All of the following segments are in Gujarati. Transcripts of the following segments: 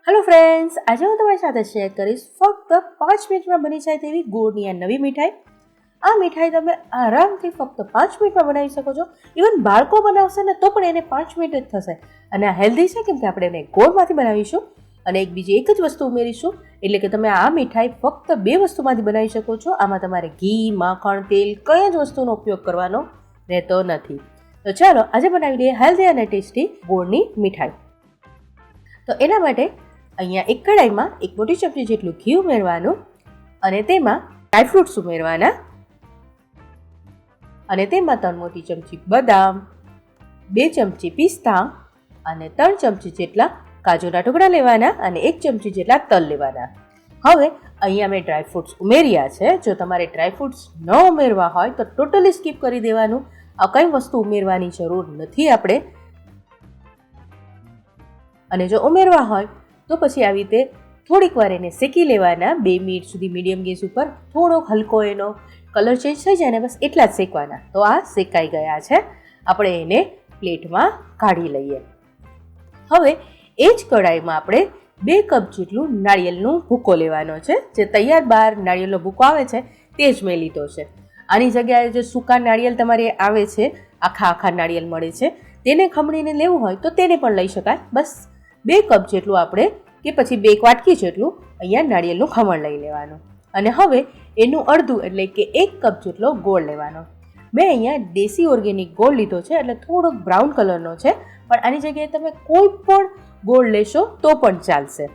હેલો ફ્રેન્ડ્સ, આજે હું તમારી સાથે શેર કરીશ ફક્ત 5 મિનિટમાં બની જાય તેવી ગોળની આ નવી મીઠાઈ. આ મીઠાઈ તમે આરામથી ફક્ત 5 મિનિટમાં બનાવી શકો છો. ઇવન બાળકો બનાવશે ને તો પણ એને 5 મિનિટ જ થશે. અને આ હેલ્ધી છે કેમ કે આપણે એને ગોળમાંથી બનાવીશું અને બીજી એક જ વસ્તુ ઉમેરીશું. એટલે કે તમે આ મીઠાઈ ફક્ત 2 વસ્તુમાંથી બનાવી શકો છો. આમાં તમારે ઘી, માખણ, તેલ કઈ જ વસ્તુનો ઉપયોગ કરવાનો રહેતો નથી. તો ચાલો આજે બનાવી લઈએ હેલ્ધી અને ટેસ્ટી ગોળની મીઠાઈ. તો એના માટે અહીંયા એક કઢાઈમાં 1 મોટી ચમચી જેટલું ઘી ઉમેરવાનું અને તેમાં ડ્રાયફ્રૂટ્સ ઉમેરવાના અને તેમાં 3 મોટી ચમચી બદામ, 2 ચમચી પિસ્તા અને 3 ચમચી જેટલા કાજુના ટુકડા લેવાના અને 1 ચમચી જેટલા તલ લેવાના. હવે અહીંયા મેં ડ્રાયફ્રૂટ્સ ઉમેર્યા છે. જો તમારે ડ્રાયફ્રૂટ્સ ન ઉમેરવા હોય તો ટોટલી સ્કીપ કરી દેવાનું. આ કંઈ વસ્તુ ઉમેરવાની જરૂર નથી આપણે. અને જો ઉમેરવા હોય તો પછી આવી રીતે થોડીક વાર એને શેકી લેવાના. 2 મિનિટ સુધી મીડિયમ ગેસ ઉપર થોડોક હલકો એનો કલર ચેન્જ થઈ જાય ને બસ એટલા જ શેકવાના. તો આ શેકાઈ ગયા છે. આપણે એને પ્લેટમાં કાઢી લઈએ. હવે એ જ કઢાઈમાં આપણે 2 કપ જેટલું નાળિયેરનું ભૂકો લેવાનો છે. જે તૈયાર બહાર નાળિયેરનો ભૂકો આવે છે તે જ મેં લીધો છે. આની જગ્યાએ જે સૂકા નાળિયેર તમારે આવે છે, આખા નાળિયેર મળે છે, તેને ખમણીને લેવું હોય તો તેને પણ લઈ શકાય. બસ 2 કપ જેટલું આપણે કે પછી 2 વાટકી જેટલું અહીંયા નાળિયેરનું ખમણ લઈ લેવાનું. અને હવે એનું અડધું એટલે કે 1 કપ જેટલો ગોળ લેવાનો. મેં અહીંયા દેશી ઓર્ગેનિક ગોળ લીધો છે એટલે થોડોક બ્રાઉન કલરનો છે, પણ આની જગ્યાએ તમે કોઈ પણ ગોળ લેશો તો પણ ચાલશે.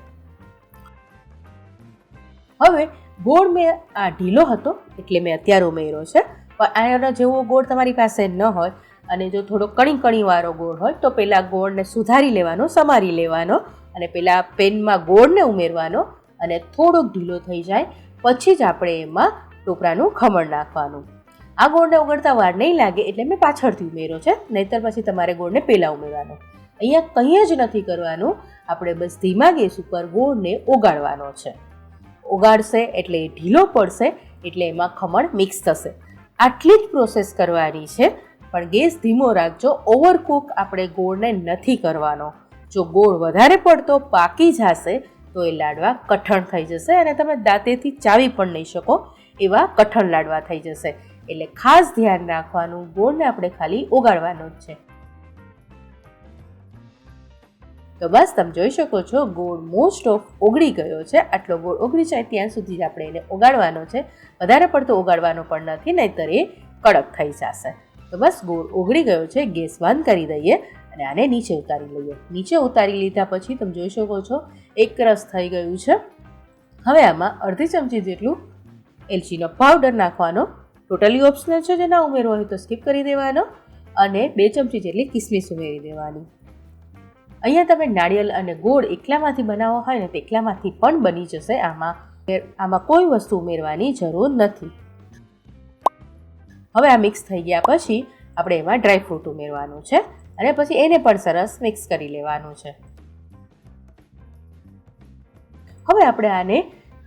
હવે ગોળ મેં આ ઢીલો હતો એટલે મેં અત્યારે ઉમેર્યો છે, પણ આનો જેવો ગોળ તમારી પાસે ન હોય અને જો થોડો કણી વાળો ગોળ હોય તો પહેલાં ગોળને સુધારી લેવાનો, સમારી લેવાનો અને પહેલાં પેનમાં ગોળને ઉમેરવાનો અને થોડોક ઢીલો થઈ જાય પછી જ આપણે એમાં ટોપરાનું ખમણ નાખવાનું. આ ગોળને ઉગડતા વાર નહીં લાગે એટલે મેં પાછળથી ઉમેર્યો છે, નહીંતર પછી તમારે ગોળને પહેલાં ઉમેરવાનો. અહીંયા કંઈ જ નથી કરવાનું. આપણે બસ ધીમા ગેસ ઉપર ગોળને ઓગાળવાનો છે. ઓગાળશે એટલે ઢીલો પડશે એટલે એમાં ખમણ મિક્સ થશે. આટલી જ પ્રોસેસ કરવાની છે, પણ ગેસ ધીમો રાખજો. ઓવરકુક આપણે ગોળને નથી કરવાનો. જો ગોળ વધારે પડતો પાકી જશે તો એ લાડવા કઠણ થઈ જશે અને તમે દાંતેથી ચાવી પણ નહીં શકો એવા કઠણ લાડવા થઈ જશે. એટલે ખાસ ધ્યાન રાખવાનું, ગોળને આપણે ખાલી ઓગાળવાનો જ છે. તો બસ તમે જોઈ શકો છો ગોળ મોસ્ટ ઓફ ઓગળી ગયો છે. આટલો ગોળ ઓગળી જાય ત્યાં સુધી જ આપણે એને ઓગાળવાનો છે. વધારે પડતો ઓગાળવાનો પણ નથી, નહીંતર એ કડક થઈ જશે. તો બસ ગોળ ઓગળી ગયો છે. ગેસ બંધ કરી દઈએ અને આને નીચે ઉતારી લઈએ. નીચે ઉતારી લીધા પછી તમે જોઈ શકો છો એક રસ થઈ ગયું છે. હવે આમાં અડધી ચમચી જેટલું એલચીનો પાવડર નાખવાનો. ટોટલી ઓપ્શનલ છે, જે ના ઉમેરવો હોય તો સ્કીપ કરી દેવાનો. અને 2 ચમચી જેટલી કિસમિસ ઉમેરી દેવાની. અહીંયા તમે નાળિયેર અને ગોળ એકલામાંથી બનાવવો હોય ને તો એકલામાંથી પણ બની જશે. આમાં કોઈ વસ્તુ ઉમેરવાની જરૂર નથી. હવે આ મિક્સ થઈ ગયા પછી આપણે એમાં ડ્રાયફ્રૂટ ઉમેરવાનું છે અને પછી એને પણ સરસ મિક્સ કરી લેવાનું છે. હવે આપણે આને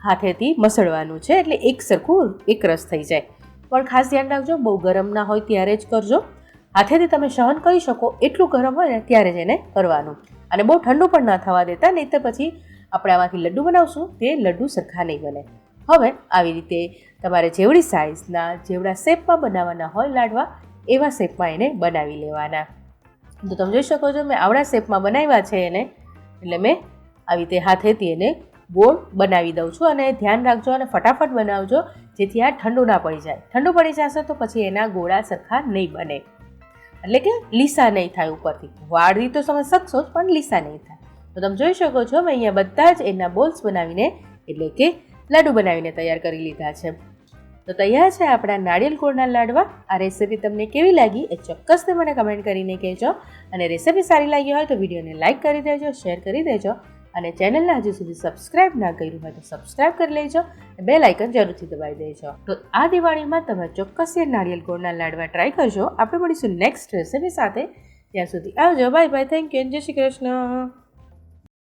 હાથેથી મસળવાનું છે એટલે એક સરખું એક રસ થઈ જાય. પણ ખાસ ધ્યાન રાખજો, બહુ ગરમ ના હોય ત્યારે જ કરજો. હાથેથી તમે સહન કરી શકો એટલું ગરમ હોય ને ત્યારે જ એને કરવાનું. અને બહુ ઠંડુ પણ ના થવા દેતા, નહીં તો પછી આપણે આમાંથી લડ્ડુ બનાવશું તે લડ્ડુ સરખા નહીં બને. હવે આવી રીતે તમારે જેવડી સાઇઝના, જેવડા શેપમાં બનાવવાના હોય લાડવા એવા શેપમાં એને બનાવી લેવાના. તો તમે જોઈ શકો છો મેં આવડા શેપમાં બનાવ્યા છે એને, એટલે મેં આવી રીતે હાથેથી એને ગોળ બનાવી દઉં છું. અને ધ્યાન રાખજો અને ફટાફટ બનાવજો જેથી આ ઠંડુ ના પડી જાય. ઠંડુ પડી જશે તો પછી એના ગોળા સરખા નહીં બને, એટલે કે લીસા નહીં થાય. ઉપરથી વાળી તો તમે શકશો જ પણ લીસા નહીં થાય. તો તમે જોઈ શકો છો મેં અહીંયા બધા જ એના બોલ્સ બનાવીને એટલે કે લાડુ બનાવીને તૈયાર કરી લીધા છે. તો તૈયાર છે આપણા નાળિયેર ગોળના લાડવા. આ રેસીપી તમને કેવી લાગી એ ચોક્કસથી મને કમેન્ટ કરીને કહેજો. અને રેસીપી સારી લાગી હોય તો વિડીયોને લાઇક કરી દેજો, શેર કરી દેજો અને ચેનલને હજુ સુધી સબસ્ક્રાઇબ ના કર્યું હોય તો સબસ્ક્રાઇબ કરી લેજો. બેલ આઇકન જરૂરથી દબાવી દેજો. તો આ દિવાળીમાં તમે ચોક્કસ નાળિયેર ગોળના લાડવા ટ્રાય કરજો. આપણે મળીશું નેક્સ્ટ રેસીપી સાથે. ત્યાં સુધી આવજો. Bye bye. Thank you. જય શ્રી કૃષ્ણ.